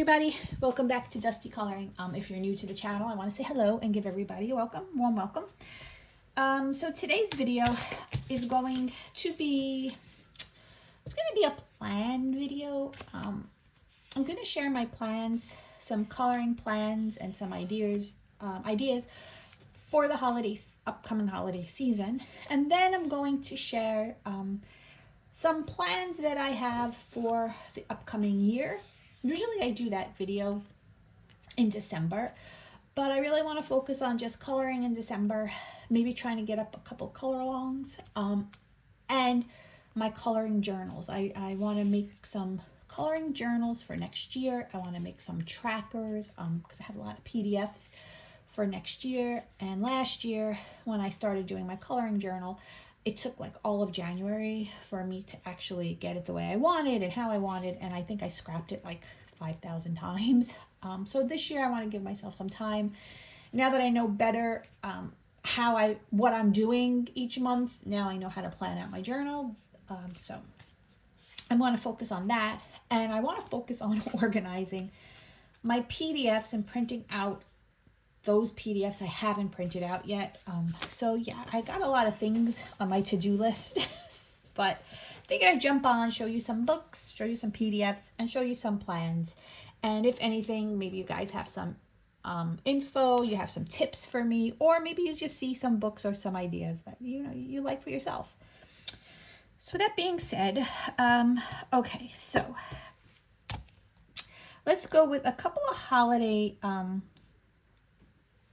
everybody, welcome back to Dusty Coloring. If you're new to the channel, I want to say hello and give everybody a warm welcome. So today's video is going to be, a plan video. I'm going to share my plans, some coloring plans and some ideas for the upcoming holiday season. And then I'm going to share some plans that I have for the upcoming year. Usually I do that video in December, but I really want to focus on just coloring in December, maybe trying to get up a couple color alongs, and my coloring journals. I want to make some coloring journals for next year. I want to make some trackers because I have a lot of PDFs for next year. And last year when I started doing my coloring journal, it took like all of January for me to actually get it the way I wanted and how I wanted, and I think I scrapped it like 5,000 times. So this year I want to give myself some time. Now that I know better what I'm doing each month, now I know how to plan out my journal. So I want to focus on that, and I want to focus on organizing my PDFs and printing out those PDFs I haven't printed out yet. So yeah, I got a lot of things on my to-do list, but I figured I'd jump on, show you some books, show you some PDFs, and show you some plans. And if anything, maybe you guys have some info, you have some tips for me, or maybe you just see some books or some ideas that you like for yourself. So that being said, okay, so let's go with a couple of holiday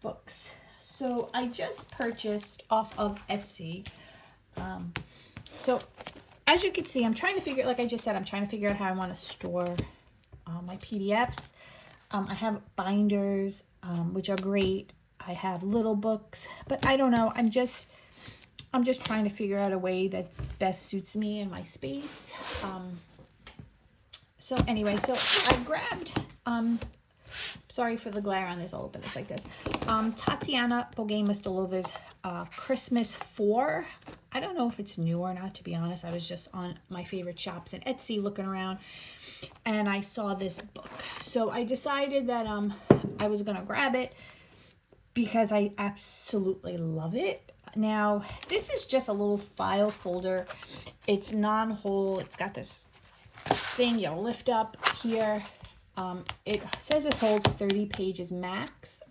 books. So I just purchased off of Etsy. So as you can see, I'm trying to figure, like I just said, I'm trying to figure out how I want to store my PDFs. I have binders, which are great. I have little books, but I don't know. I'm just trying to figure out a way that best suits me and my space. So anyway, so I grabbed, sorry for the glare on this, I'll open this like this. Tatiana Bogema-Stolova's Christmas 4. I don't know if it's new or not, to be honest. I was just on my favorite shops in Etsy looking around, and I saw this book. So I decided that I was going to grab it because I absolutely love it. Now, this is just a little file folder. It's non-hole. It's got this thing you lift up here. It says it holds 30 pages max.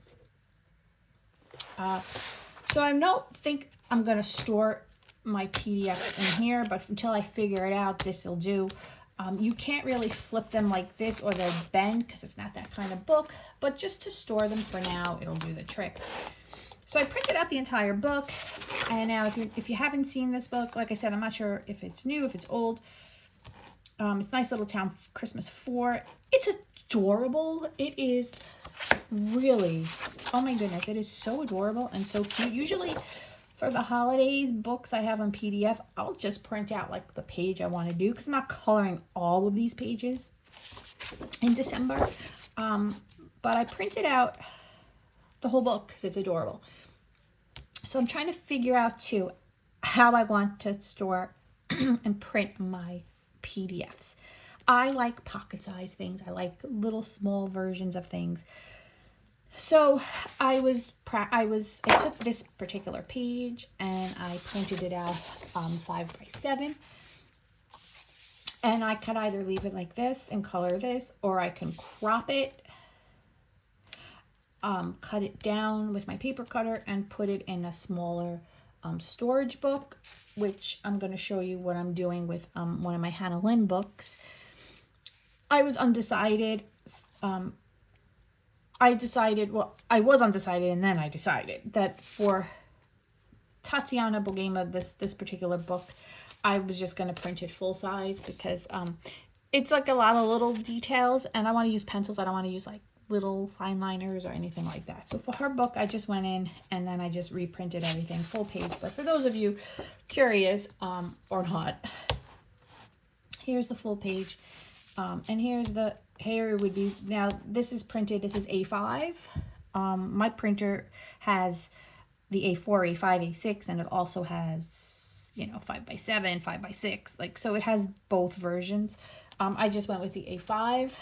So I don't think I'm going to store my PDFs in here, but until I figure it out, this will do. You can't really flip them like this or they'll bend because it's not that kind of book, but just to store them for now, it'll do the trick. So I printed out the entire book, and now if you haven't seen this book, like I said, I'm not sure if it's new, if it's old. It's Nice Little Town Christmas 4. It's adorable. It is really, oh my goodness, it is so adorable and so cute. Usually for the holidays books I have on PDF, I'll just print out like the page I want to do because I'm not coloring all of these pages in December. But I printed out the whole book because it's adorable. So I'm trying to figure out too how I want to store and print my PDFs. I like pocket-sized things. I like little small versions of things. So I took this particular page and I printed it out 5x7. And I could either leave it like this and color this, or I can crop it, cut it down with my paper cutter and put it in a smaller storage book, which I'm going to show you what I'm doing with one of my Hannah Lynn books. I was undecided. I was undecided, and then I decided that for Tatiana Bogema, this particular book, I was just going to print it full size because it's like a lot of little details, and I want to use pencils. I don't want to use like little fine liners or anything like that. So for her book, I just went in and then I just reprinted everything full page. But for those of you curious or not, here's the full page, and here would be, now this is printed, this is A5. My printer has the A4, A5, A6, and it also has, 5x7, 5x6, like, so it has both versions. I just went with the A5.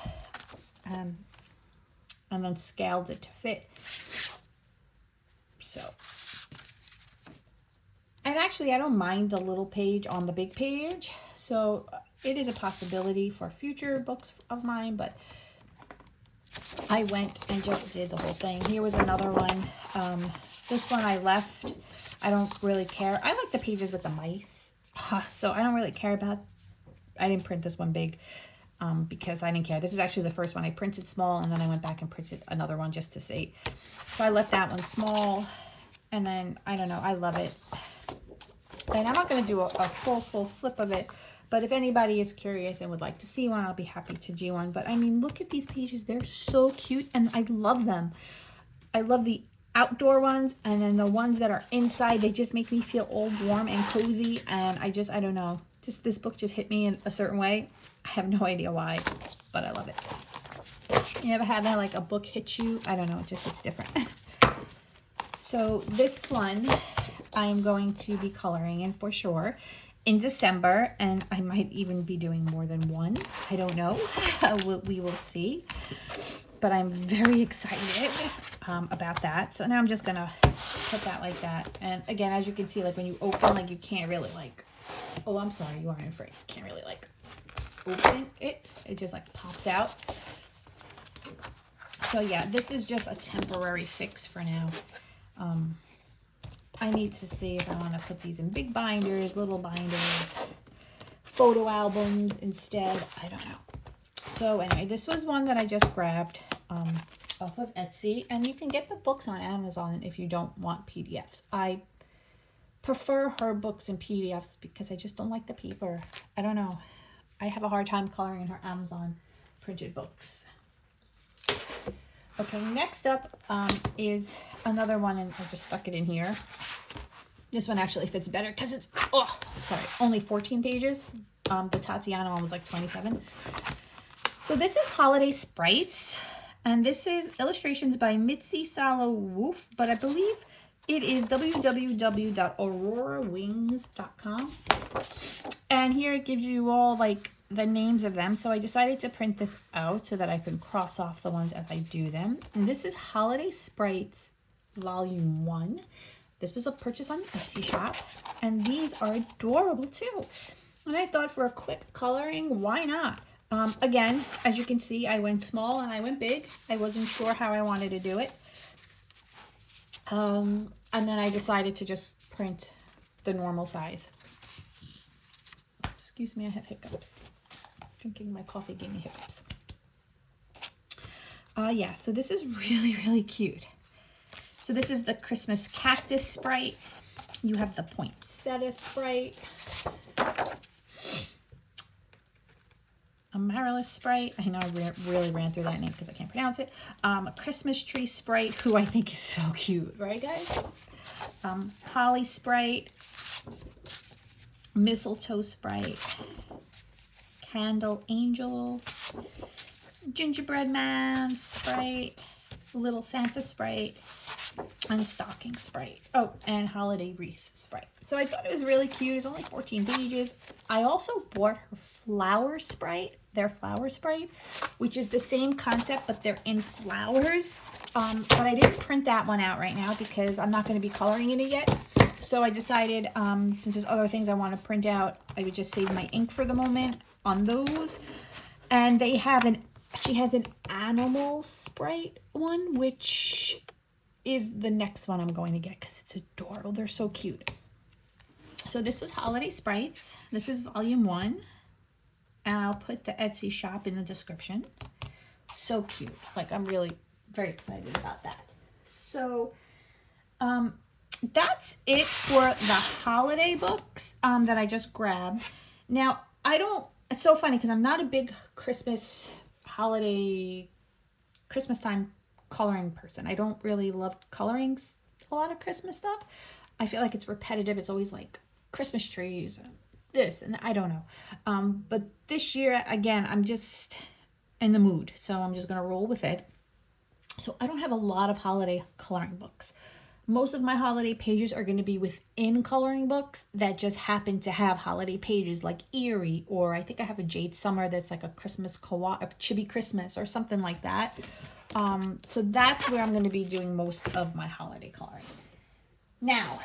and then scaled it to fit. So, and actually I don't mind the little page on the big page, so it is a possibility for future books of mine, but I went and just did the whole thing. Here was another one. This one I left. I don't really care. I like the pages with the mice, so I don't really care about, I didn't print this one big because I didn't care. This was actually the first one I printed small, and then I went back and printed another one just to see. So I left that one small, and then, I don't know, I love it. And I'm not going to do a full flip of it, but if anybody is curious and would like to see one, I'll be happy to do one. But I mean, look at these pages. They're so cute, and I love them. I love the outdoor ones, and then the ones that are inside, they just make me feel all warm and cozy, and I don't know. This book just hit me in a certain way. I have no idea why, but I love it. You ever had that, like a book hit you? I don't know, it just hits different. So this one I'm going to be coloring in for sure in December, and I might even be doing more than one. I don't know. We will see. But I'm very excited about that. So now I'm just gonna put that like that. And again, as you can see, like when you open, like you can't really like, oh, I'm sorry, you aren't afraid. You can't really like open it. It just like pops out. So yeah, this is just a temporary fix for now. I need to see if I want to put these in big binders, little binders, photo albums instead. I don't know. So anyway, this was one that I just grabbed off of Etsy, and you can get the books on Amazon if you don't want PDFs. I prefer her books in PDFs because I just don't like the paper. I don't know. I have a hard time coloring in her Amazon printed books. Okay, next up is another one, and I just stuck it in here. This one actually fits better because it's, only 14 pages. The Tatiana one was like 27. So this is Holiday Sprites, and this is illustrations by Mitzi Salo Woof, but I believe it is www.aurorawings.com. And here it gives you all like the names of them. So I decided to print this out so that I can cross off the ones as I do them. And this is Holiday Sprites Volume 1. This was a purchase on Etsy shop, and these are adorable too. And I thought for a quick coloring, why not? Again, as you can see, I went small and I went big. I wasn't sure how I wanted to do it. And then I decided to just print the normal size. Excuse me, I have hiccups. Drinking my coffee gave me hiccups. Yeah, so this is really, really cute. So this is the Christmas Cactus Sprite. You have the Poinsettia Sprite. Amaryllis Sprite. I know I really ran through that name because I can't pronounce it. A Christmas Tree Sprite, who I think is so cute, right guys? Holly Sprite. Mistletoe Sprite. Candle Angel. Gingerbread Man Sprite. Little Santa Sprite. And Stocking Sprite. Oh, and Holiday Wreath Sprite. So I thought it was really cute. It's only 14 pages. I also bought her Flower Sprite, their Flower Sprite, which is the same concept, but they're in flowers. But I didn't print that one out right now because I'm not going to be coloring in it yet. So I decided, since there's other things I want to print out, I would just save my ink for the moment on those. And they have she has an Animal Sprite one, which is the next one I'm going to get because it's adorable. They're so cute. So this was Holiday Sprites. This is volume 1. And I'll put the Etsy shop in the description. So cute. Like, I'm really very excited about that. So, that's it for the holiday books that I just grabbed. Now, it's so funny because I'm not a big Christmas time coloring person. I don't really love coloring a lot of Christmas stuff. I feel like it's repetitive. It's always like Christmas trees and this, and I don't know. But this year, again, I'm just in the mood, so I'm just gonna roll with it. So I don't have a lot of holiday coloring books. Most of my holiday pages are going to be within coloring books that just happen to have holiday pages, like Eerie, or I think I have a Jade Summer that's like a Christmas co-op, a Chibi Christmas or something like that. So that's where I'm going to be doing most of my holiday coloring. Now,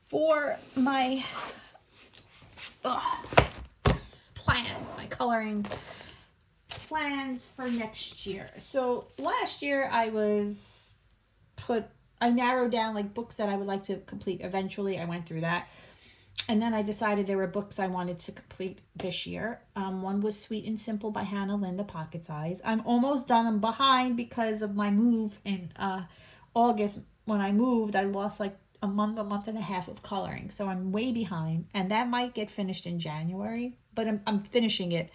for my plans, my coloring plans for next year. So last year I narrowed down like books that I would like to complete eventually. I went through that. And then I decided there were books I wanted to complete this year. One was Sweet and Simple by Hannah Lynn, The Pocket Size. I'm almost done. I'm behind because of my move in August. When I moved, I lost like a month and a half of coloring. So I'm way behind. And that might get finished in January. But I'm finishing it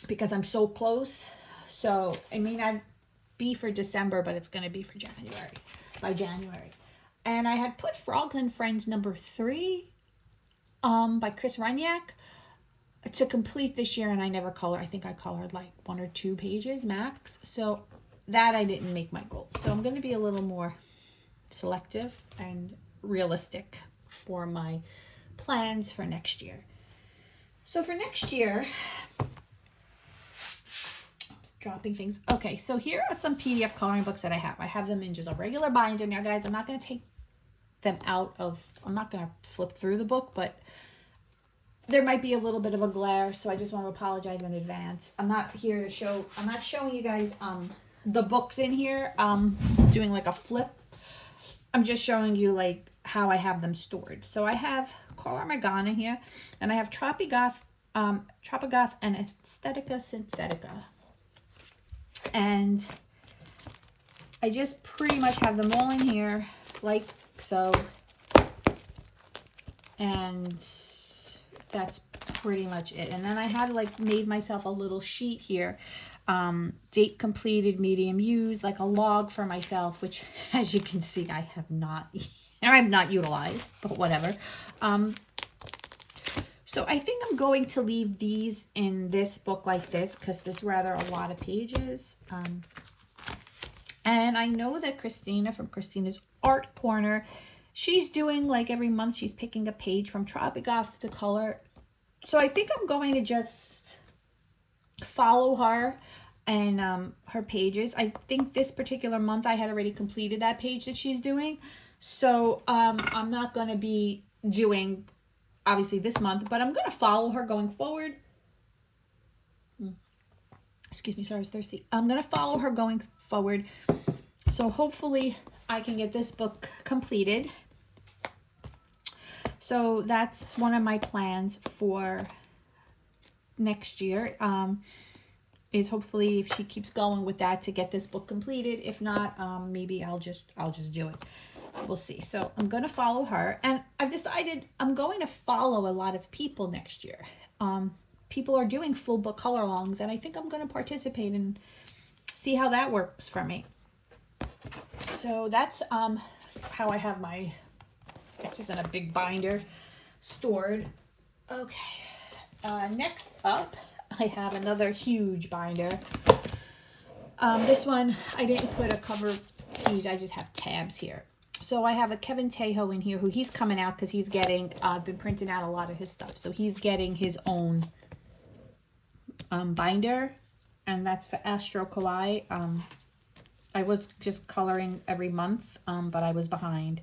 because I'm so close. So it may not be for December, but it's going to be for January, by January. And I had put Frogs and Friends number 3 by Chris Runyak to complete this year, and I never colored. I think I colored like 1 or 2 pages max. So that I didn't make my goal. So I'm going to be a little more selective and realistic for my plans for next year. So for next year, dropping things. Okay, so here are some PDF coloring books that I have. I have them in just a regular binder. Now, guys, I'm not going to take them out of, I'm not going to flip through the book, but there might be a little bit of a glare, so I just want to apologize in advance. I'm not here to show, I'm not showing you guys the books in here, doing like a flip. I'm just showing you like how I have them stored. So I have Color Magana here, and I have Tropigoth and Aesthetica Synthetica. And I just pretty much have them all in here, like so. And that's pretty much it. And then I had like made myself a little sheet here. Date completed, medium used, like a log for myself, which as you can see, I have not utilized, but whatever. So I think I'm going to leave these in this book like this because there's rather a lot of pages. And I know that Christina from Kristina's Art Corner, she's doing like every month, she's picking a page from Tropigoth to color. So I think I'm going to just follow her and her pages. I think this particular month I had already completed that page that she's doing. So I'm not going to be doing obviously this month, but I'm going to follow her going forward. Excuse me, sorry, I was thirsty. I'm going to follow her going forward. So hopefully I can get this book completed. So that's one of my plans for next year, is hopefully if she keeps going with that to get this book completed. If not, maybe I'll just do it. We'll see. So I'm going to follow her, and I've decided I'm going to follow a lot of people next year. People are doing full book color alongs, and I think I'm going to participate and see how that works for me. So that's how I have my, it's just in a big binder stored. Okay. Next up, I have another huge binder. This one, I didn't put a cover page. I just have tabs here. So I have a Kevin Tejo in here who he's coming out because he's getting, been printing out a lot of his stuff. So he's getting his own binder, and that's for Astro Kawaii. I was just coloring every month, but I was behind.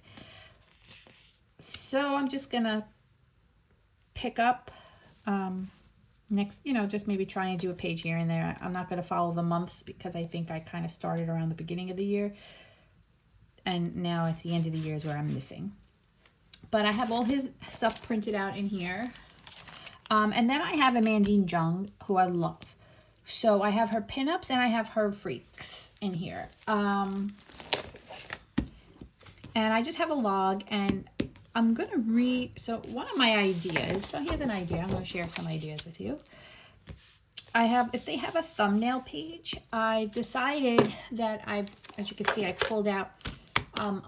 So I'm just going to pick up next, just maybe try and do a page here and there. I'm not going to follow the months because I think I kind of started around the beginning of the year. And now it's the end of the year is where I'm missing. But I have all his stuff printed out in here. And then I have Amandine Jung, who I love. So I have her pinups and I have her freaks in here. And I just have a log, and I'm going to read. So one of my ideas. So here's an idea. I'm going to share some ideas with you. If they have a thumbnail page, I decided that as you can see, I pulled out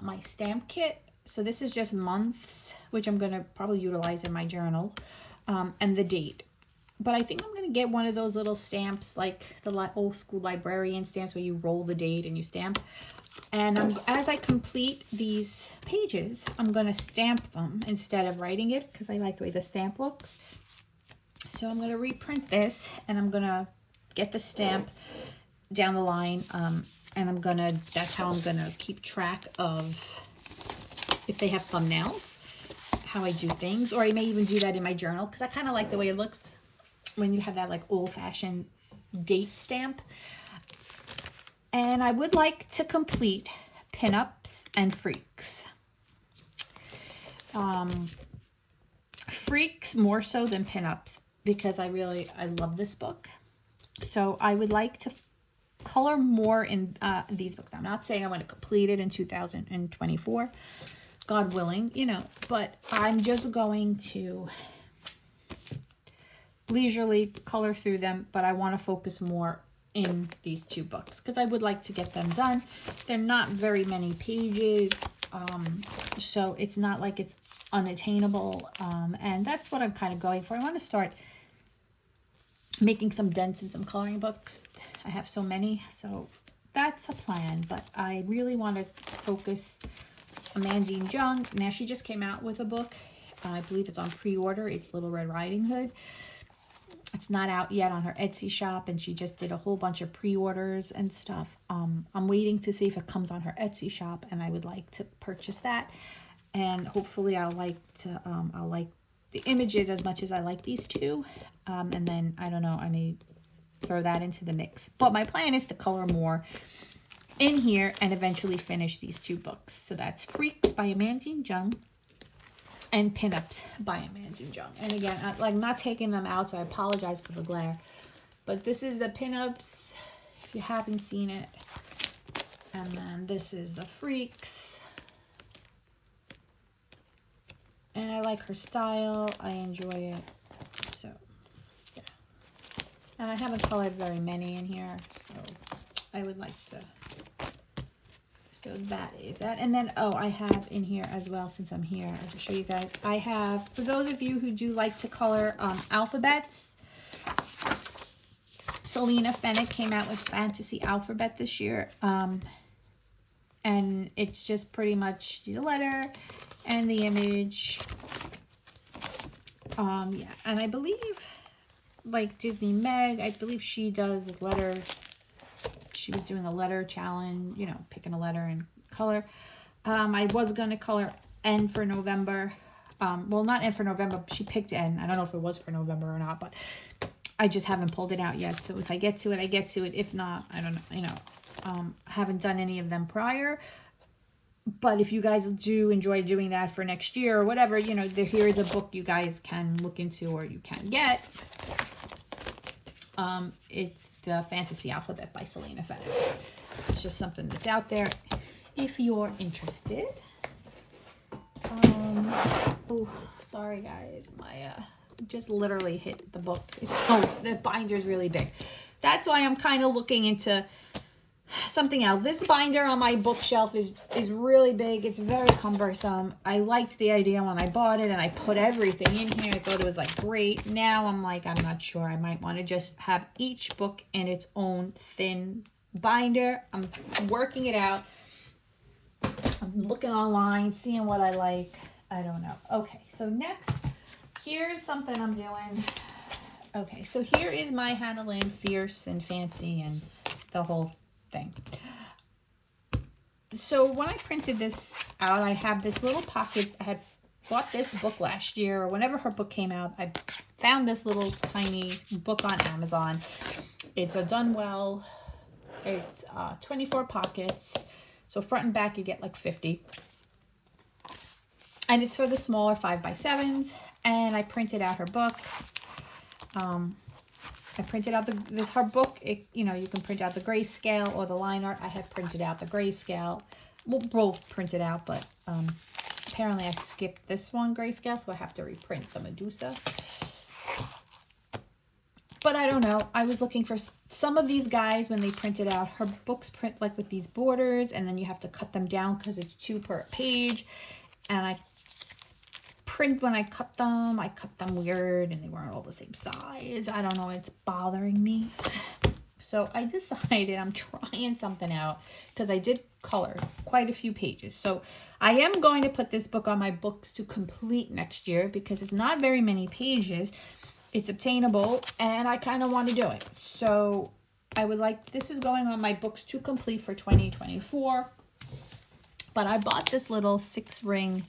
my stamp kit. So this is just months, which I'm going to probably utilize in my journal, and the date. But I think I'm going to get one of those little stamps, like the old school librarian stamps where you roll the date and you stamp. And as I complete these pages, I'm going to stamp them instead of writing it because I like the way the stamp looks. So I'm going to reprint this, and I'm going to get the stamp down the line, and that's how I'm gonna keep track of if they have thumbnails, how I do things, or I may even do that in my journal, because I kind of like the way it looks when you have that like old-fashioned date stamp. And I would like to complete Pinups and Freaks. Freaks more so than Pinups, because I love this book. So I would like to color more in these books. I'm not saying I'm going to complete it in 2024, God willing, you know, but I'm just going to leisurely color through them, but I want to focus more in these two books because I would like to get them done. They're not very many pages, so it's not like it's unattainable, and that's what I'm kind of going for. I want to start making some dents in some coloring books. I have so many, so that's a plan, but I really want to focus on Mandine Jung. Now she just came out with a book. I believe it's on pre-order. It's Little Red Riding Hood. It's not out yet on her Etsy shop, and she just did a whole bunch of pre-orders and stuff. I'm waiting to see if it comes on her Etsy shop, and I would like to purchase that. And hopefully I'll like the images as much as I like these two. And then, I don't know, I may throw that into the mix. But my plan is to color more in here and eventually finish these two books. So that's Freaks by Mandine Jung and Pinups by Mandine Jung. And again, I'm not taking them out, so I apologize for the glare. But this is the Pinups, if you haven't seen it. And then this is the Freaks. And I like her style. I enjoy it. So, yeah. And I haven't colored very many in here, so I would like to. So that is that. And then, I have in here as well, since I'm here, I'll just show you guys. I have, for those of you who do like to color alphabets, Selena Fennick came out with Fantasy Alphabet this year. And it's just pretty much the letter and the image. Yeah, and I believe, like Disney Meg, I believe she does a letter. She was doing a letter challenge, you know, picking a letter and color. I was going to color N for November. Well, not N for November. She picked N. I don't know if it was for November or not, but I just haven't pulled it out yet. So if I get to it, I get to it. If not, I don't know, you know. I haven't done any of them prior. But if you guys do enjoy doing that for next year or whatever, you know, here is a book you guys can look into or you can get. It's the Fantasy Alphabet by Selena Fennick. It's just something that's out there if you're interested. Oh, sorry guys, my just literally hit the book. So the binder is really big. That's why I'm kind of looking into something else. This binder on my bookshelf is really big. It's very cumbersome. I liked the idea when I bought it and I put everything in here. I thought it was like great. Now I'm like, I'm not sure. I might want to just have each book in its own thin binder. I'm working it out. I'm looking online, seeing what I like. I don't know. Okay, so next, here's something I'm doing. Okay, so here is my Hannah Lynn Fierce and Fancy and the whole thing. So when I printed this out, I have this little pocket. I had bought this book last year, or whenever her book came out. I found this little tiny book on Amazon. It's a done well. It's 24 pockets. So front and back you get like 50. And it's for the smaller 5x7s. And I printed out her book. I printed out her book. You know, you can print out the grayscale or the line art. I had printed out the grayscale. Well, both printed out, but apparently I skipped this one grayscale, so I have to reprint the Medusa. But I don't know. I was looking for some of these guys when they printed out. Her books print like with these borders, and then you have to cut them down because it's 2 per page. And when I cut them weird, and they weren't all the same size. I don't know, it's bothering me. So I decided I'm trying something out because I did color quite a few pages. So I am going to put this book on my books to complete next year because it's not very many pages. It's obtainable and I kind of want to do it. So this is going on my books to complete for 2024. But I bought this little 6-ring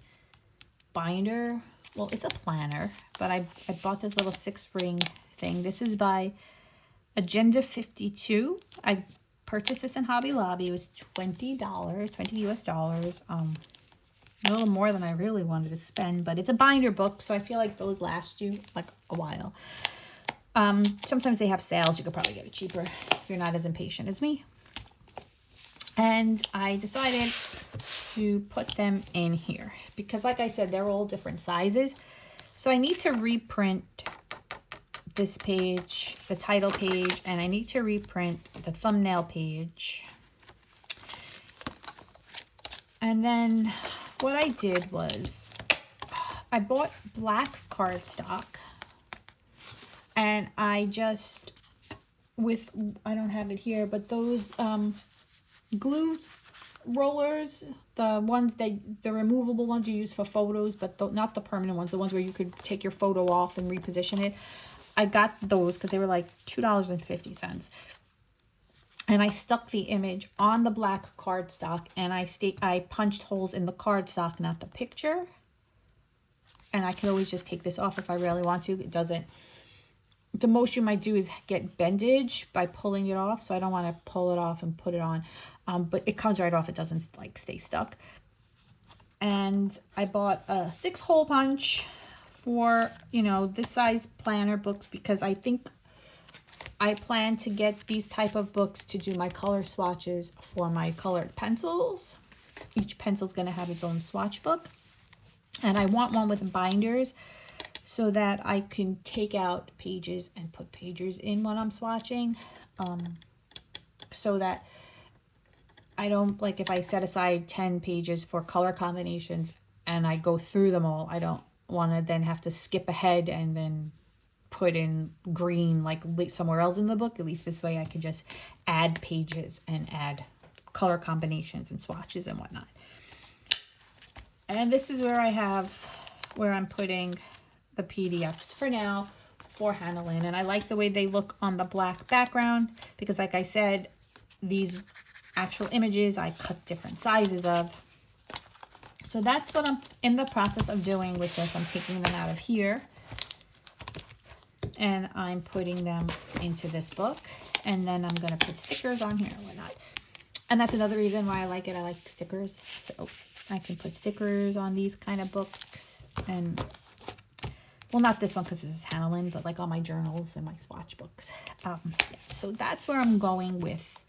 binder. Well, it's a planner, but I bought this little 6-ring thing. This is by Agenda 52. I purchased this in Hobby Lobby. It was $20, $20 US dollars. A little more than I really wanted to spend, but it's a binder book, so I feel like those last you like a while. Sometimes they have sales. You could probably get it cheaper if you're not as impatient as me. And I decided to put them in here because, like I said, they're all different sizes. So I need to reprint this page, the title page, and I need to reprint the thumbnail page. And then what I did was I bought black cardstock, and I just, I don't have it here, but those glue rollers, the removable ones you use for photos, but not the permanent ones, the ones where you could take your photo off and reposition it. I got those because they were like $2.50. And I stuck the image on the black cardstock, and I punched holes in the cardstock, not the picture. And I can always just take this off if I really want to. It doesn't, the most you might do is get bendage by pulling it off. So I don't want to pull it off and put it on. But it comes right off. It doesn't like stay stuck. And I bought a 6-hole punch for, this size planner books because I think I plan to get these type of books to do my color swatches for my colored pencils. Each pencil is going to have its own swatch book. And I want one with binders so that I can take out pages and put pages in when I'm swatching. So that I don't, like if I set aside 10 pages for color combinations and I go through them all, I don't want to then have to skip ahead and then put in green like somewhere else in the book. At least this way I can just add pages and add color combinations and swatches and whatnot. And this is where I'm putting the PDFs for now for Hannah Lynn. And I like the way they look on the black background because, like I said, these actual images I cut different sizes of. So that's what I'm in the process of doing with this. I'm taking them out of here and I'm putting them into this book. And then I'm going to put stickers on here and whatnot. And that's another reason why I like it. I like stickers. So I can put stickers on these kind of books. And, well, not this one because this is Hannah Lynn, but like all my journals and my swatch books. Yeah, so that's where I'm going with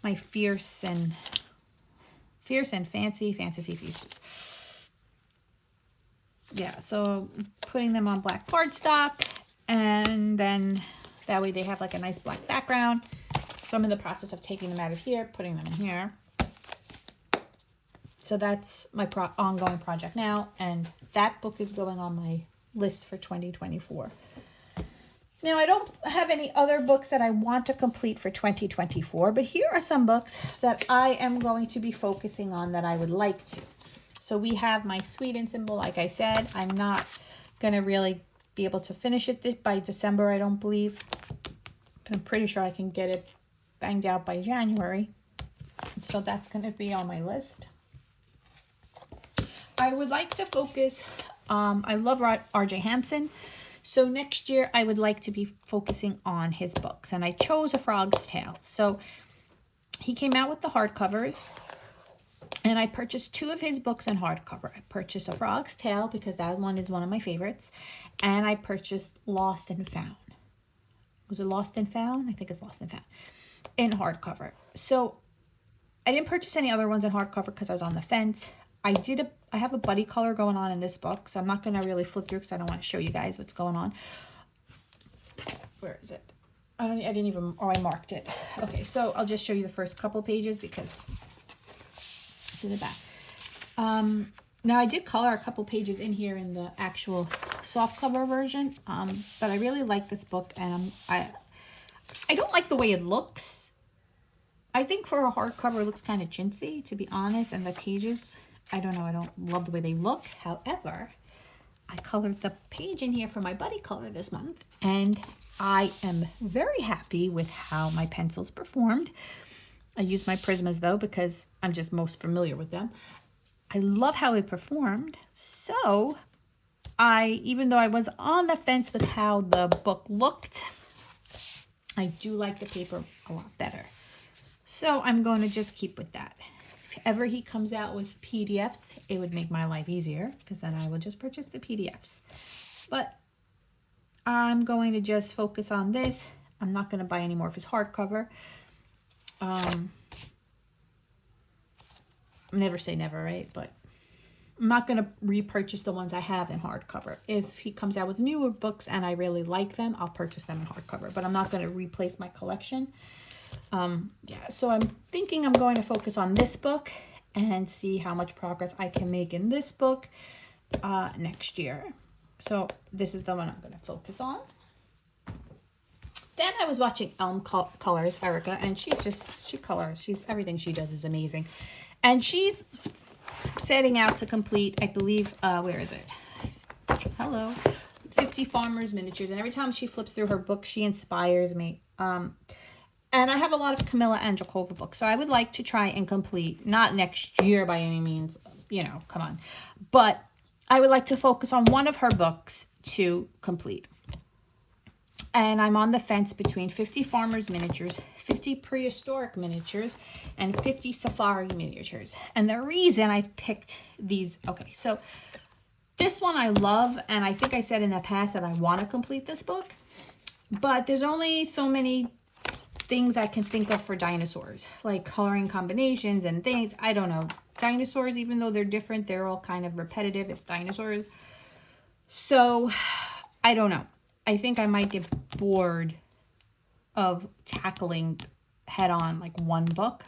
my fierce and fancy fantasy pieces. Yeah, so putting them on black cardstock, and then that way they have like a nice black background. So I'm in the process of taking them out of here, putting them in here. So that's my ongoing project now, and that book is going on my list for 2024. Now, I don't have any other books that I want to complete for 2024, but here are some books that I am going to be focusing on that I would like to. So we have my Sweden symbol, like I said. I'm not going to really be able to finish it by December, I don't believe. But I'm pretty sure I can get it banged out by January. So that's going to be on my list. I would like to focus, I love R.J. Hampson. So next year, I would like to be focusing on his books. And I chose A Frog's Tale. So he came out with the hardcover. And I purchased 2 of his books in hardcover. I purchased A Frog's Tale because that one is one of my favorites. And I purchased Lost and Found. Was it Lost and Found? I think it's Lost and Found. In hardcover. So I didn't purchase any other ones in hardcover because I was on the fence. I have a buddy color going on in this book, so I'm not going to really flip through because I don't want to show you guys what's going on. Where is it? I didn't even, I marked it. Okay, so I'll just show you the first couple pages because it's in the back. Now I did color a couple pages in here in the actual softcover version, but I really like this book, and I don't like the way it looks. I think for a hardcover it looks kind of chintzy, to be honest, and the pages, I don't know, I don't love the way they look. However, I colored the page in here for my buddy color this month, and I am very happy with how my pencils performed. I used my Prismas though because I'm just most familiar with them. I love how it performed. So even though I was on the fence with how the book looked, I do like the paper a lot better. So I'm going to just keep with that. If ever he comes out with PDFs, it would make my life easier because then I will just purchase the PDFs. But I'm going to just focus on this. I'm not going to buy any more of his hardcover. Never say never, right? But I'm not going to repurchase the ones I have in hardcover. If he comes out with newer books and I really like them, I'll purchase them in hardcover. But I'm not going to replace my collection. Yeah, so I'm thinking I'm going to focus on this book and see how much progress I can make in this book next year. So this is the one I'm going to focus on. Then I was watching Elm Colors, Erica, and she colors. Everything she does is amazing. And she's setting out to complete, I believe, where is it? Hello. 50 Farmers Miniatures. And every time she flips through her book, she inspires me. And I have a lot of Camilla Angelkova books, so I would like to try and complete, not next year by any means, come on. But I would like to focus on one of her books to complete. And I'm on the fence between 50 Farmers Miniatures, 50 Prehistoric Miniatures, and 50 Safari Miniatures. And the reason I picked these, okay, so this one I love, and I think I said in the past that I want to complete this book, but there's only so many things I can think of for dinosaurs, like coloring combinations and things. I don't know. Dinosaurs, even though they're different, they're all kind of repetitive. It's dinosaurs. So, I don't know. I think I might get bored of tackling head-on like one book.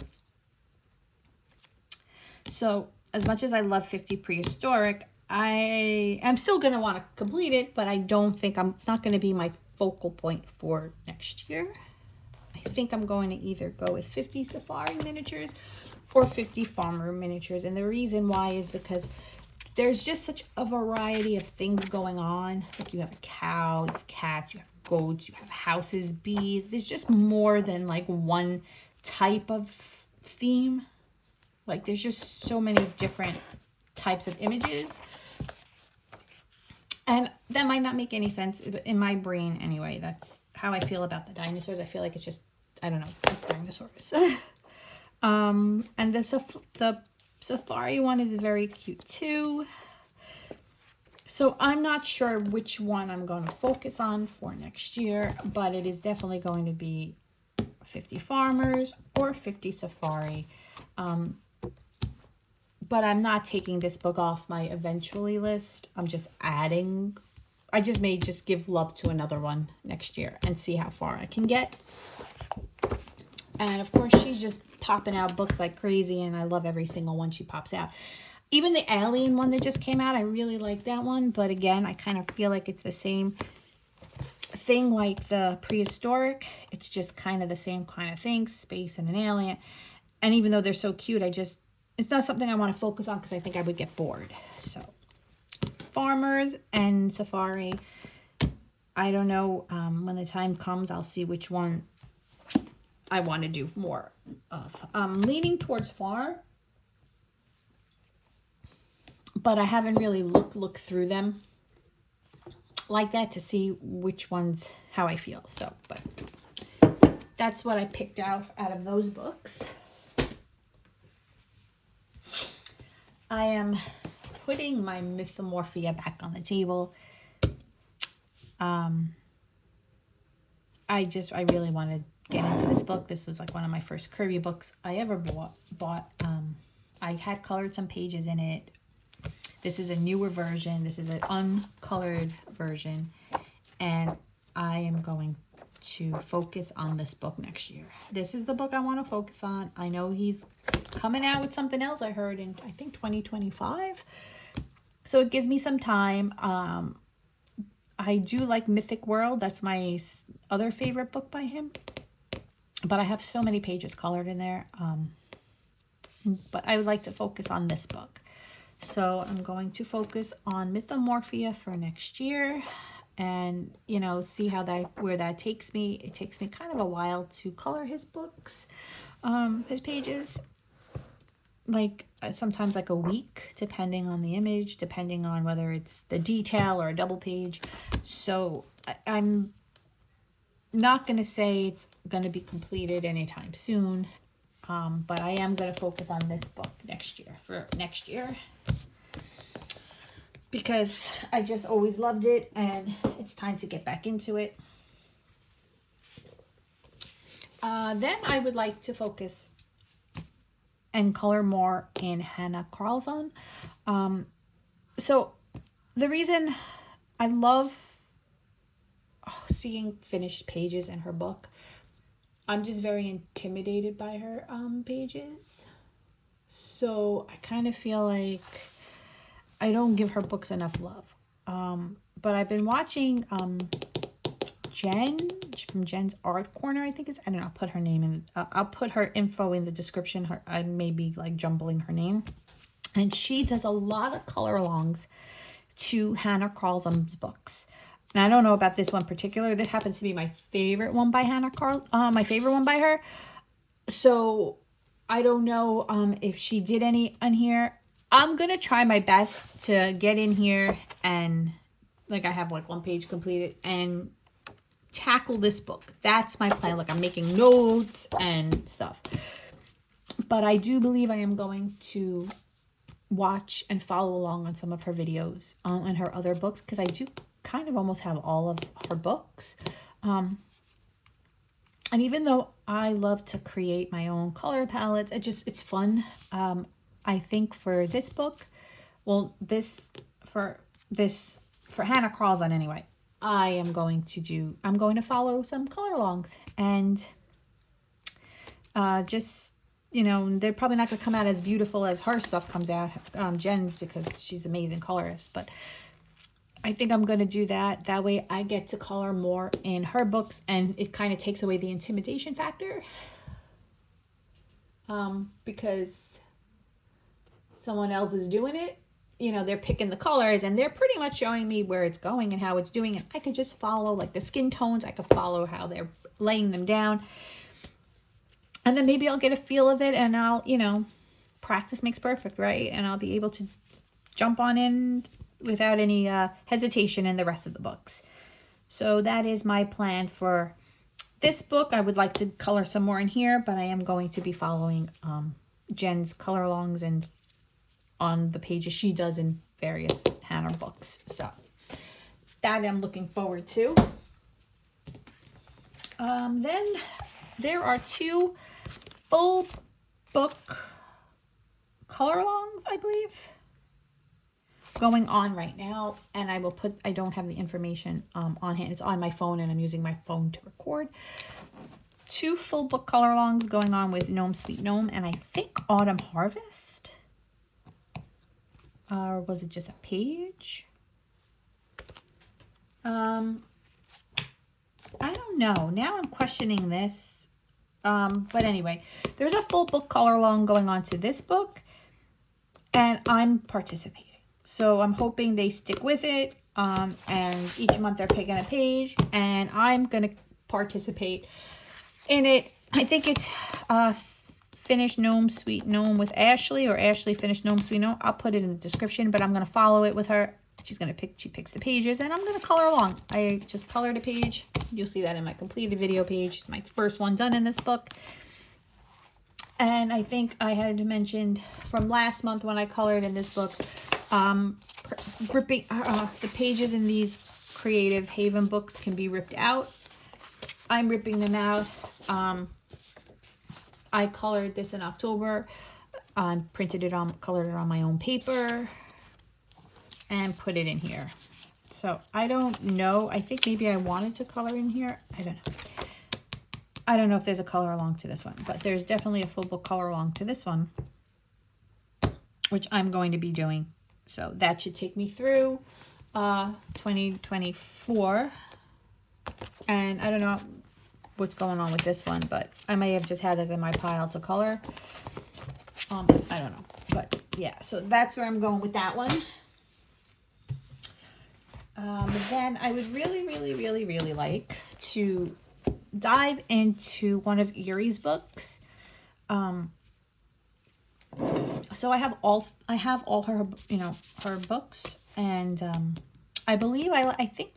So, as much as I love 50 Prehistoric, I am still going to want to complete it, but I don't think it's not going to be my focal point for next year. I think I'm going to either go with 50 Safari Miniatures or 50 Farmer Miniatures. And the reason why is because there's just such a variety of things going on. Like you have a cow, you have cats, you have goats, you have houses, bees. There's just more than like one type of theme. Like there's just so many different types of images. And that might not make any sense, but in my brain anyway, that's how I feel about the dinosaurs. I feel like it's just, I don't know, just dinosaurs. And the Safari one is very cute too. So I'm not sure which one I'm going to focus on for next year, but it is definitely going to be 50 Farmers or 50 Safari. But I'm not taking this book off my eventually list. I'm just adding. I just may just give love to another one next year and see how far I can get. And of course, she's just popping out books like crazy, and I love every single one she pops out. Even the Alien one that just came out, I really like that one. But again, I kind of feel like it's the same thing like the Prehistoric. It's just kind of the same kind of thing, space and an alien. And even though they're so cute, it's not something I want to focus on because I think I would get bored. So, Farmers and Safari. I don't know. When the time comes, I'll see which one I want to do more of. I'm leaning towards Farm, but I haven't really looked through them like that to see which ones, how I feel. So, but that's what I picked out of those books. I am putting my Mythomorphia back on the table. I really want to get into this book. This was like one of my first Kirby books I ever bought. I had colored some pages in it. This is a newer version. This is an uncolored version. And I am going to focus on this book next year. This is the book I want to focus on. I know he's coming out with something else I heard in, I think, 2025. So it gives me some time. I do like Mythic World. That's my other favorite book by him. But I have so many pages colored in there. But I would like to focus on this book. So I'm going to focus on Mythomorphia for next year. and, you know, see where that takes me. It takes me kind of a while to color his books, his pages. Like sometimes like a week, depending on the image, depending on whether it's the detail or a double page. So I'm not going to say it's going to be completed anytime soon, but I am going to focus on this book for next year, because I just always loved it and it's time to get back into it. Then I would like to focus and color more in Hannah Carlson. So the reason I love seeing finished pages in her book, I'm just very intimidated by her pages. So I kind of feel like I don't give her books enough love. But I've been watching Jen from Jen's Art Corner, I think I don't know, I'll put her name in, I'll put her info in the description. I may be like jumbling her name. And she does a lot of color alongs to Hannah Carlson's books. And I don't know about this one particular. This happens to be my favorite one by my favorite one by her. So I don't know if she did any on here. I'm going to try my best to get in here and, like, I have like one page completed and tackle this book. That's my plan. Like, I'm making notes and stuff. But I do believe I am going to watch and follow along on some of her videos and her other books, because I do kind of almost have all of her books. And even though I love to create my own color palettes, it's fun. I think for this book, well, for Hannah Carlson anyway, I'm going to follow some color alongs and just, you know, they're probably not going to come out as beautiful as her stuff comes out, Jen's, because she's an amazing colorist. But I think I'm going to do that. That way I get to color more in her books, and it kind of takes away the intimidation factor. Because someone else is doing it. You know, they're picking the colors and they're pretty much showing me where it's going and how it's doing it. I could just follow like the skin tones. I could follow how they're laying them down. And then maybe I'll get a feel of it, and I'll, you know, practice makes perfect, right? And I'll be able to jump on in without any hesitation in the rest of the books. So that is my plan for this book. I would like to color some more in here, but I am going to be following Jen's color alongs and on the pages she does in various Hannah books. So that I'm looking forward to. Then there are 2 full book color alongs, I believe, going on right now, and I don't have the information on hand. It's on my phone, and I'm using my phone to record. 2 full book color alongs going on with Gnome Sweet Gnome, and I think Autumn Harvest. Or was it just a page? I don't know. Now I'm questioning this. But anyway, there's a full book color along going on to this book, and I'm participating. So I'm hoping they stick with it. And each month they're picking a page, and I'm going to participate in it. I think it's Finished Gnome Sweet Gnome with Ashley, or Ashley Finished Gnome Sweet Gnome. I'll put it in the description, but I'm going to follow it with her. She picks the pages, and I'm going to color along. I just colored a page. You'll see that in my completed video page. It's my first one done in this book. And I think I had mentioned from last month when I colored in this book, ripping the pages in these Creative Haven books can be ripped out. I'm ripping them out. I colored this in October. Colored it on my own paper, and put it in here. So I don't know. I think maybe I wanted to color in here. I don't know. I don't know if there's a color along to this one, but there's definitely a full book color along to this one, which I'm going to be doing. So that should take me through 2024. And I don't know what's going on with this one, but I may have just had this in my pile to color. I don't know. But yeah, so that's where I'm going with that one. Then I would really like to dive into one of Yuri's books. So I have all her, her books, and I believe I think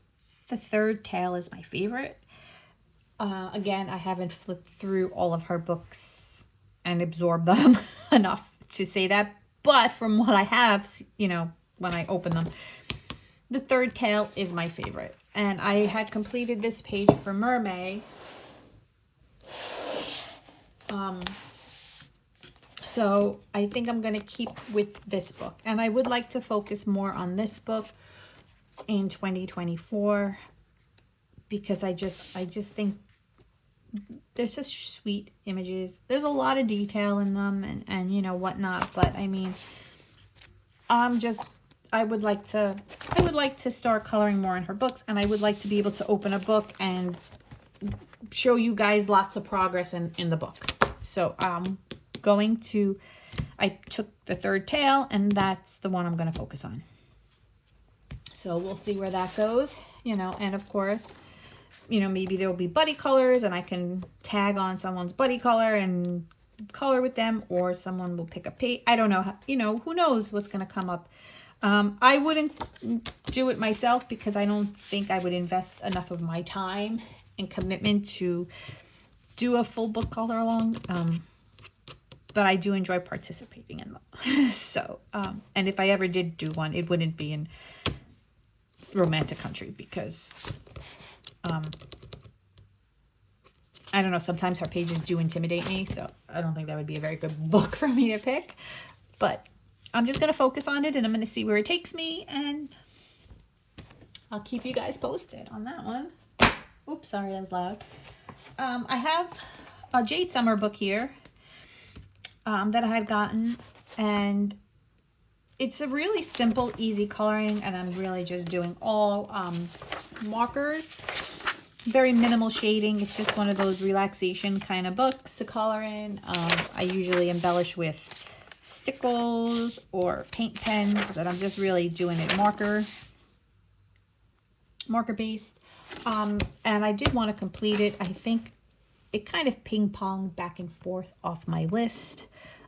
the third tale is my favorite. Again, I haven't flipped through all of her books and absorbed them enough to say that, but from what I have, when I open them, the third tale is my favorite. And I had completed this page for Mermaid. So I think I'm going to keep with this book. And I would like to focus more on this book in 2024 because I just think they're such sweet images. There's a lot of detail in them and whatnot, but I mean, I would like to start coloring more in her books, and I would like to be able to open a book and show you guys lots of progress in the book. So I took the third tale, and that's the one I'm going to focus on. So we'll see where that goes, and of course, maybe there will be buddy colors and I can tag on someone's buddy color and color with them, or someone will pick a page. I don't know, who knows what's going to come up. I wouldn't do it myself because I don't think I would invest enough of my time and commitment to do a full book color along. But I do enjoy participating in them. So, and if I ever did do one, it wouldn't be in Romantic Country because, I don't know, sometimes her pages do intimidate me, so I don't think that would be a very good book for me to pick. But I'm just going to focus on it, and I'm going to see where it takes me, and I'll keep you guys posted on that one. Oops, sorry, that was loud. I have a Jade Summer book here that I had gotten, and it's a really simple, easy coloring, and I'm really just doing all markers. Very minimal shading. It's just one of those relaxation kind of books to color in. I usually embellish with stickles or paint pens, but I'm just really doing it marker based. And I did want to complete it. I think it kind of ping-ponged back and forth off my list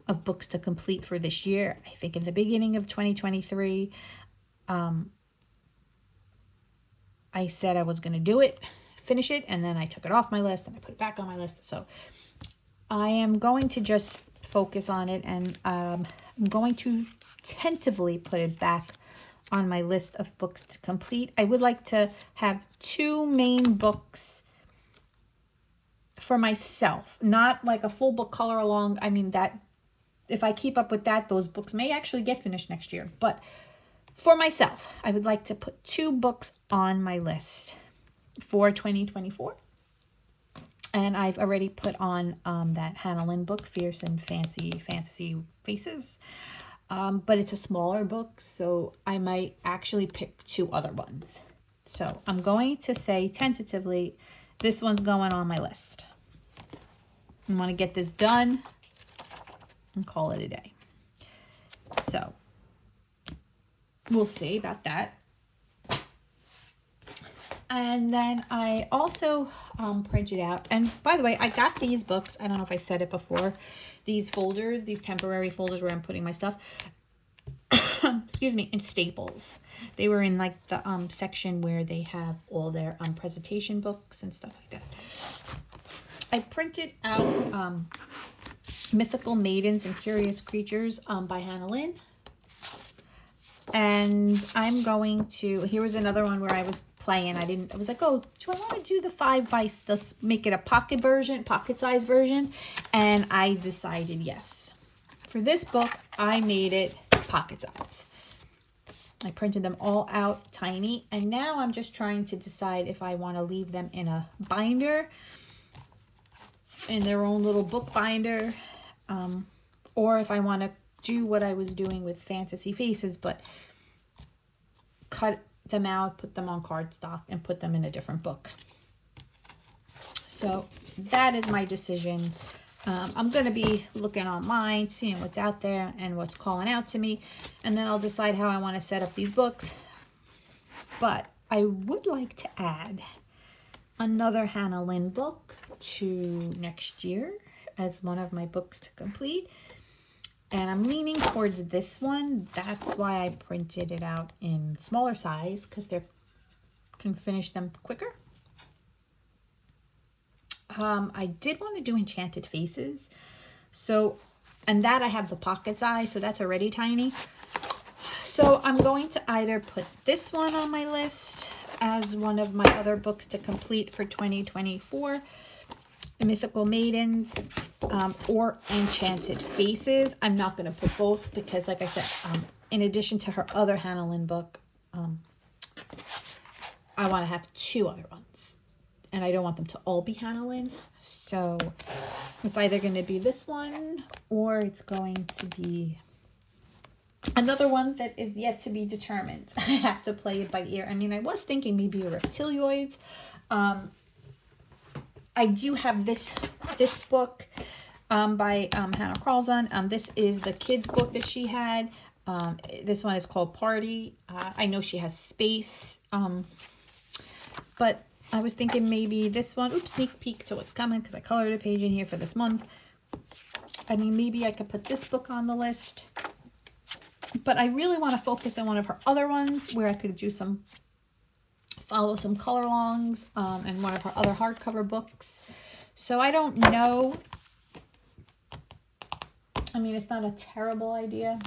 of books to complete for this year. I think in the beginning of 2023, I said I was going to do it, finish it, and then I took it off my list and I put it back on my list. So I am going to just focus on it, and I'm going to tentatively put it back on my list of books to complete. I would like to have 2 main books for myself, not like a full book color along. I mean, that if I keep up with that, those books may actually get finished next year. But for myself, I would like to put 2 books on my list for 2024. And I've already put on that Hannah Lynn book, Fierce and Fancy Faces. But it's a smaller book, so I might actually pick 2 other ones. So I'm going to say tentatively, this one's going on my list. I want to get this done and call it a day. So we'll see about that. And then I also printed out, and by the way, I got these books, I don't know if I said it before, these folders, these temporary folders where I'm putting my stuff, excuse me, in Staples. They were in like the section where they have all their presentation books and stuff like that. I printed out Mythical Maidens and Curious Creatures by Hannah Lynn. And I'm going to, here was another one where I was playing. I was like, oh, do I want to do the 5 by, let's make it a pocket size version. And I decided yes. For this book, I made it pocket size. I printed them all out tiny. And now I'm just trying to decide if I want to leave them in a binder, in their own little book binder, or if I want to do what I was doing with Fantasy Faces, but cut them out, put them on cardstock, and put them in a different book. So that is my decision. I'm going to be looking online, seeing what's out there and what's calling out to me, and then I'll decide how I want to set up these books. But I would like to add another Hannah Lynn book to next year as one of my books to complete. And I'm leaning towards this one. That's why I printed it out in smaller size, because they can finish them quicker. I did want to do Enchanted Faces. So, and that I have the pocket size, so that's already tiny. So I'm going to either put this one on my list as one of my other books to complete for 2024, Mythical Maidens, or Enchanted Faces. I'm not going to put both because, like I said, in addition to her other Hannah Lynn book, I want to have 2 other ones. And I don't want them to all be Hannah Lynn. So it's either going to be this one or it's going to be another one that is yet to be determined. I have to play it by ear. I mean, I was thinking maybe a Reptilioids. I do have this book by Hannah Carlson. This is the kids book that she had. This one is called Party. I know she has Space. But I was thinking maybe this one. Oops, sneak peek to what's coming because I colored a page in here for this month. I mean, maybe I could put this book on the list. But I really want to focus on one of her other ones where I could do follow some color longs and one of her other hardcover books. So I don't know. I mean, it's not a terrible idea.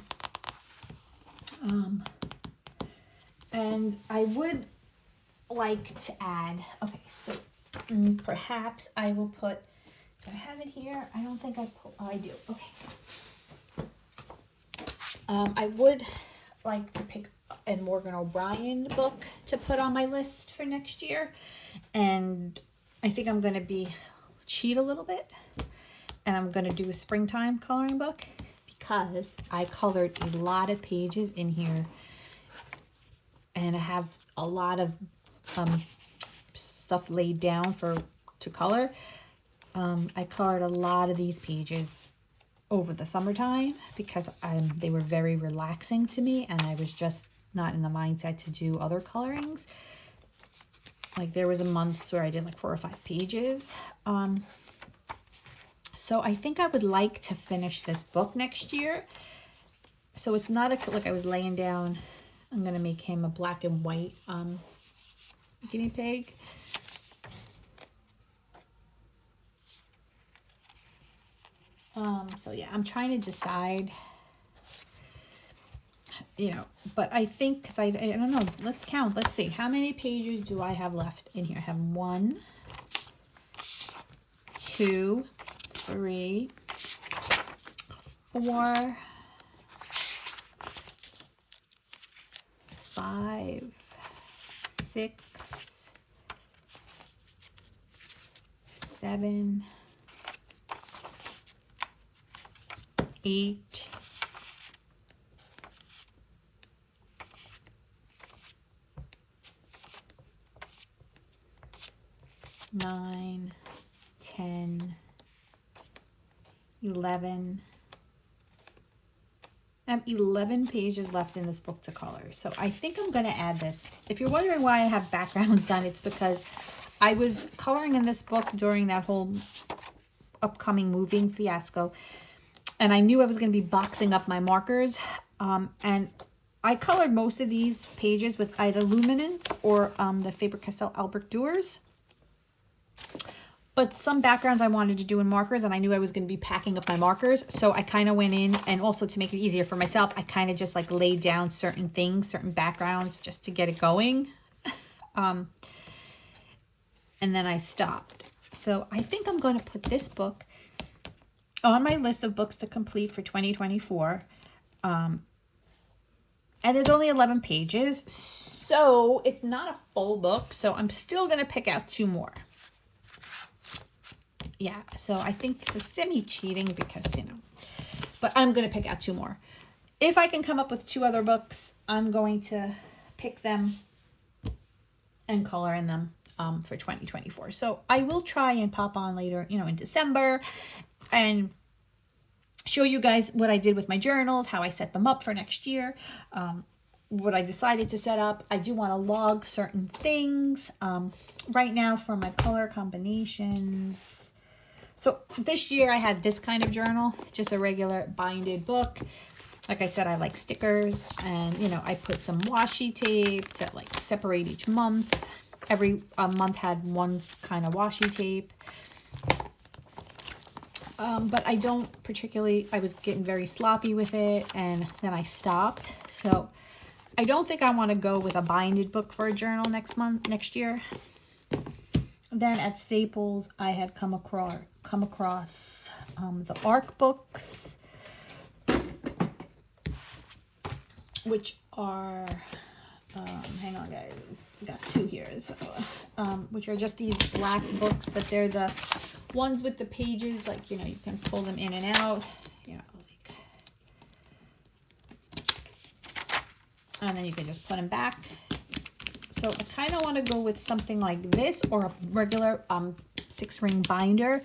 And I would like to add, okay, so perhaps I will put, do I have it here? I don't think I put, oh, I do, okay. I would like to pick a Morgan O'Brien book to put on my list for next year. And I think I'm going to cheat a little bit. And I'm going to do a springtime coloring book because I colored a lot of pages in here. And I have a lot of stuff laid down to color. I colored a lot of these pages over the summertime because they were very relaxing to me and I was just not in the mindset to do other colorings. Like there was a month where I did like 4 or 5 pages. So I think I would like to finish this book next year. So it's not like I was laying down. I'm going to make him a black and white guinea pig. So yeah, I'm trying to decide, but I think, because I don't know, let's count. Let's see. How many pages do I have left in here? I have 1, 2, 3, 4, 5, 6, 7, 8, 9, 10, 11. I have 11 pages left in this book to color. So I think I'm going to add this. If you're wondering why I have backgrounds done, it's because I was coloring in this book during that whole upcoming moving fiasco. And I knew I was going to be boxing up my markers. And I colored most of these pages with either Luminance or the Faber-Castell Albrecht Dewars. But some backgrounds I wanted to do in markers, and I knew I was going to be packing up my markers. So I kind of went in, and also to make it easier for myself, I kind of just like laid down certain things, certain backgrounds, just to get it going. And then I stopped. So I think I'm going to put this book on my list of books to complete for 2024. And there's only 11 pages, so it's not a full book. So I'm still going to pick out 2 more. Yeah, so I think it's semi-cheating because, but I'm going to pick out 2 more. If I can come up with 2 other books, I'm going to pick them and color in them for 2024. So I will try and pop on later, in December and show you guys what I did with my journals, how I set them up for next year. what I decided to set up. I do want to log certain things. Right now for my color combinations. So this year I had this kind of journal, just a regular binded book. Like I said, I like stickers, and you know, I put some washi tape to like separate each month. Every month had one kind of washi tape. But I don't particularly, I was getting very sloppy with it, and then I stopped. So I don't think I want to go with a binded book for a journal next year. Then at Staples, I had come across the ARC books, which are, hang on guys, I got two here, so, which are just these black books, but they're the ones with the pages, like, you know, you can pull them in and out, you know, like, and then you can just put them back. So I kind of want to go with something like this, or a regular 6-ring binder.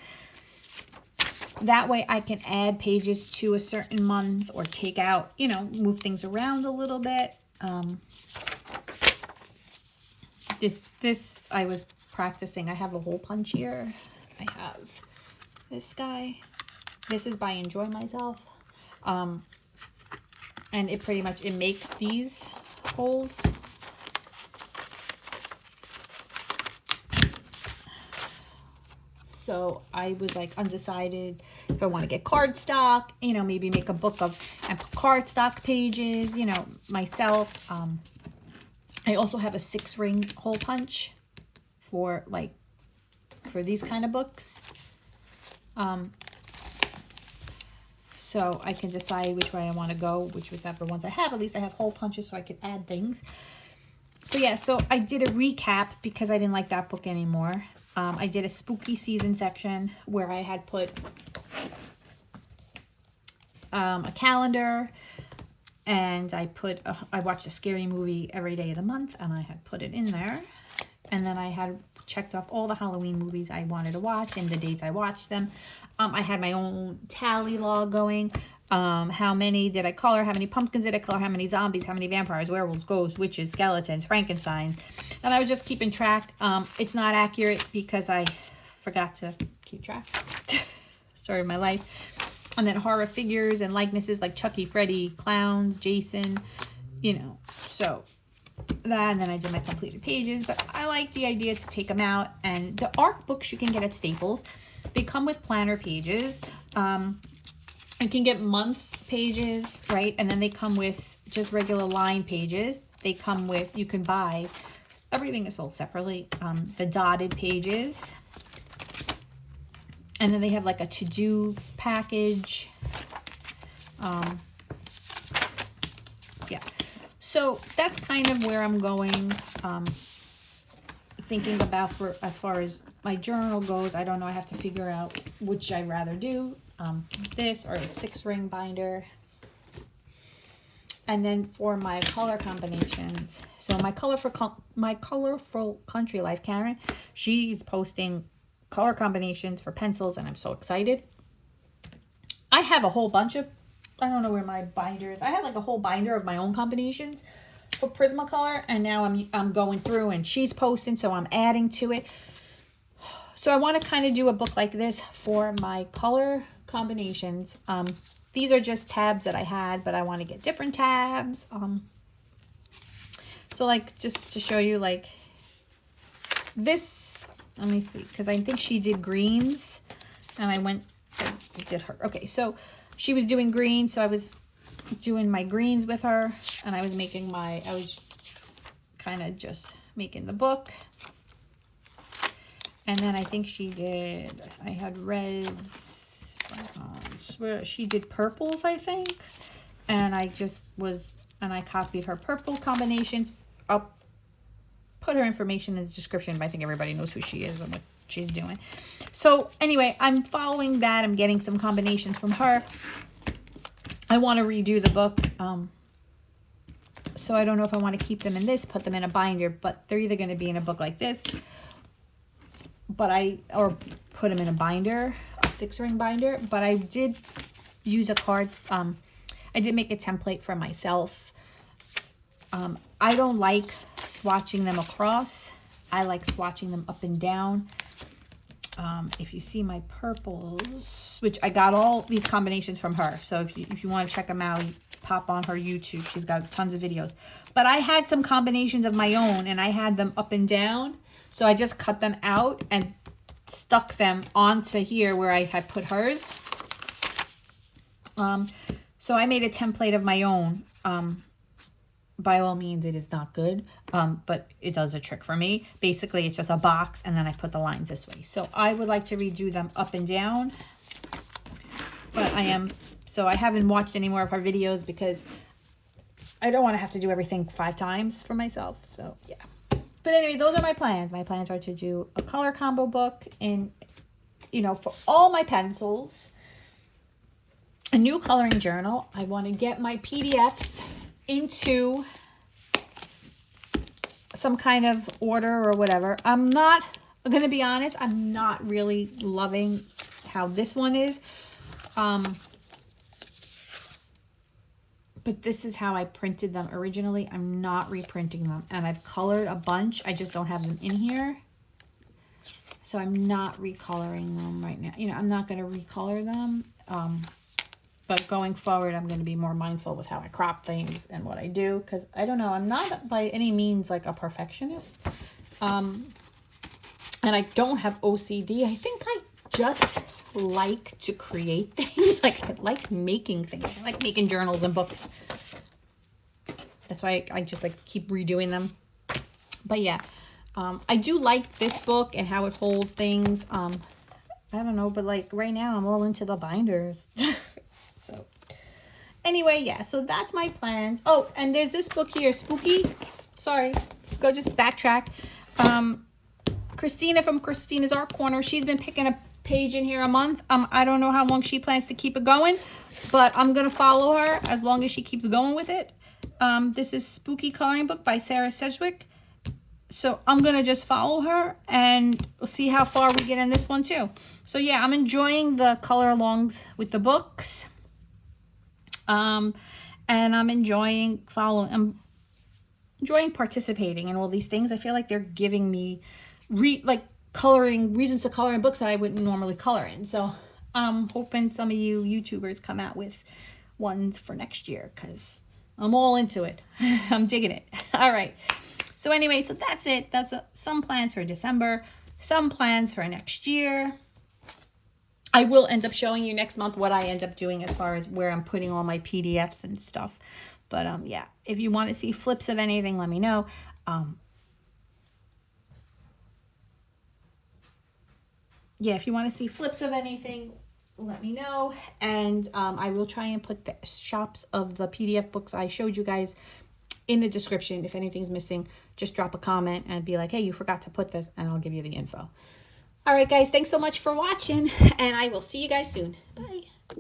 That way I can add pages to a certain month, or take out, you know, move things around a little bit. This I was practicing. I have a hole punch here. I have this guy. This is by Enjoy Myself. And it pretty much, it makes these holes. So I was like undecided if I want to get cardstock, you know, maybe make a book of and put cardstock pages, you know, myself. I also have a 6-ring hole punch for these kind of books. So I can decide which way I want to go, whichever ones I have. At least I have hole punches so I can add things. So yeah, so I did a recap because I didn't like that book anymore. I did a spooky season section where I had put a calendar, and I watched a scary movie every day of the month, and I had put it in there. And then I had checked off all the Halloween movies I wanted to watch and the dates I watched them. I had my own tally log going. How many did I color? How many pumpkins did I color? How many zombies? How many vampires, werewolves, ghosts, witches, skeletons, Frankenstein? And I was just keeping track. It's not accurate because I forgot to keep track. Story of my life. And then horror figures and likenesses like Chucky, Freddy, clowns, Jason, you know. So that, and then I did my completed pages. But I like the idea to take them out. And the ARC books you can get at Staples. They come with planner pages. You can get month pages, right? And then they come with just regular line pages. They come with, you can buy, everything is sold separately, the dotted pages. And then they have like a to-do package. Yeah. So that's kind of where I'm going, thinking about as far as my journal goes. I don't know. I have to figure out which I'd rather do. This or a 6-ring binder. And then for my color combinations, so my colorful country life, Karen, she's posting color combinations for pencils, and I'm so excited. I have a whole bunch of, I don't know where my binder is. I had like a whole binder of my own combinations for Prismacolor, and now I'm going through, and she's posting, so I'm adding to it. So I want to kind of do a book like this for my color combinations. These are just tabs that I had, but I want to get different tabs. So like, just to show you, like this, let me see, because I think she did greens, and I did her. Okay, so she was doing greens, so I was doing my greens with her, and I was kind of just making the book. And then I think I had reds, she did purples, I think. And I copied her purple combinations. I'll put her information in the description, but I think everybody knows who she is and what she's doing. So anyway, I'm following that. I'm getting some combinations from her. I want to redo the book. So I don't know if I want to keep them in this, put them in a binder, but they're either going to be in a book like this, or put them in a binder, a 6-ring binder. But I did use I did make a template for myself I don't like swatching them across. I like swatching them up and down. If you see my purples, which I got all these combinations from her. So if you want to check them out, pop on her YouTube. She's got tons of videos. But I had some combinations of my own, and I had them up and down. So I just cut them out and stuck them onto here where I had put hers. So I made a template of my own. By all means, it is not good, but it does the trick for me. Basically, it's just a box, and then I put the lines this way. So I would like to redo them up and down, but I haven't watched any more of her videos because I don't want to have to do everything 5 times for myself. So yeah. But anyway, those are my plans. My plans are to do a color combo book in, for all my pencils, a new coloring journal. I want to get my PDFs into some kind of order or whatever. I'm not going to be honest. I'm not really loving how this one is. But this is how I printed them originally. I'm not reprinting them. And I've colored a bunch. I just don't have them in here. So I'm not recoloring them right now. I'm not going to recolor them. But going forward, I'm going to be more mindful with how I crop things and what I do. Because I don't know. I'm not by any means like a perfectionist. And I don't have OCD. I think I just like to create things. Like, I like making things. I like making journals and books. That's why I just keep redoing them. But yeah, I do like this book and how it holds things. I don't know, but right now I'm all into the binders. So anyway, yeah, so that's my plans. Oh, and there's this book here, Spooky. Sorry, go just backtrack. Kristina from Kristina's Art Corner, she's been picking a page in here a month. I don't know how long she plans to keep it going, but I'm going to follow her as long as she keeps going with it. This is Spooky Coloring Book by Sarah Sedgwick. So I'm going to just follow her and we'll see how far we get in this one too. So yeah, I'm enjoying the color alongs with the books. And I'm enjoying participating in all these things. I feel like they're giving me reasons to color in books that I wouldn't normally color in. So I'm hoping some of you YouTubers come out with ones for next year because I'm all into it. I'm digging it. All right. So anyway, so that's it. That's some plans for December, some plans for next year. I will end up showing you next month what I end up doing as far as where I'm putting all my PDFs and stuff. But yeah, if you want to see flips of anything, let me know. Yeah, if you want to see flips of anything, let me know. And I will try and put the shops of the PDF books I showed you guys in the description. If anything's missing, just drop a comment and be like, hey, you forgot to put this, and I'll give you the info. All right, guys, thanks so much for watching, and I will see you guys soon. Bye.